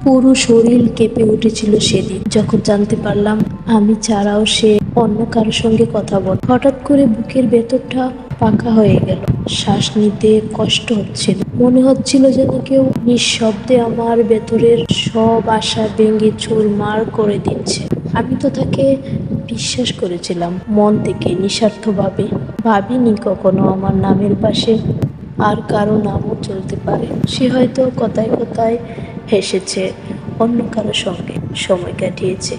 পুরো শরীর কেঁপে উঠেছিল সেদিন যখন জানতে পারলাম আমি ছাড়াও সে অন্য কারোর সঙ্গে কথা বলে। হঠাৎ করে বুকের ভেতরটা পাকা হয়ে গেল, শ্বাস নিতে কষ্ট হচ্ছিল, মনে হচ্ছিল যেন কেউ নিঃশব্দে আমার ভেতরের সব আশা ভেঙে চুরমার করে দিচ্ছে। আমি তো তাকে বিশ্বাস করেছিলাম মন থেকে, নিঃস্বার্থভাবে। ভাবিনি কখনো আমার নামের পাশে আর কারো নামও চলতে পারে। সে হয়তো কথায় কথায় হেসেছে, অন্য কারো সঙ্গে সময় কাটিয়েছে,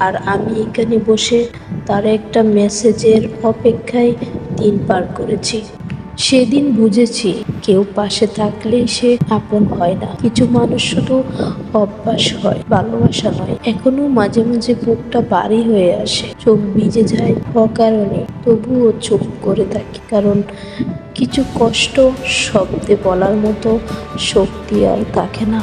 আর আমি এখানে বসে তার একটা মেসেজের অপেক্ষায় দিন পার করেছি। সেদিন বুঝেছি কেউ পাশে থাকলেই সে আপন হয় না। কিছু মানুষ শুধু অভ্যাস হয়, ভালোবাসা নয়। এখনো মাঝে মাঝে বুকটা ভারী হয়ে আসে, চোখ ভিজে যায় অকারণে, তবুও চুপ করে থাকি, কারণ কিছু কষ্ট শব্দে বলার মতো শক্তি আর থাকে না।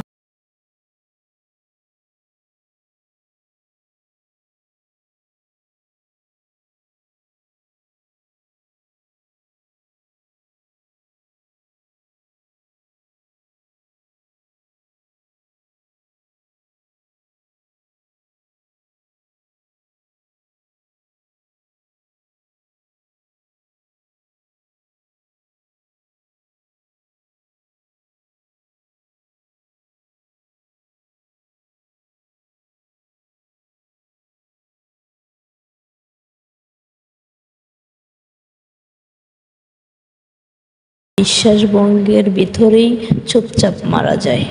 বিশ্বাস ভঙ্গের ভিতরেই চুপচাপ মারা যায়।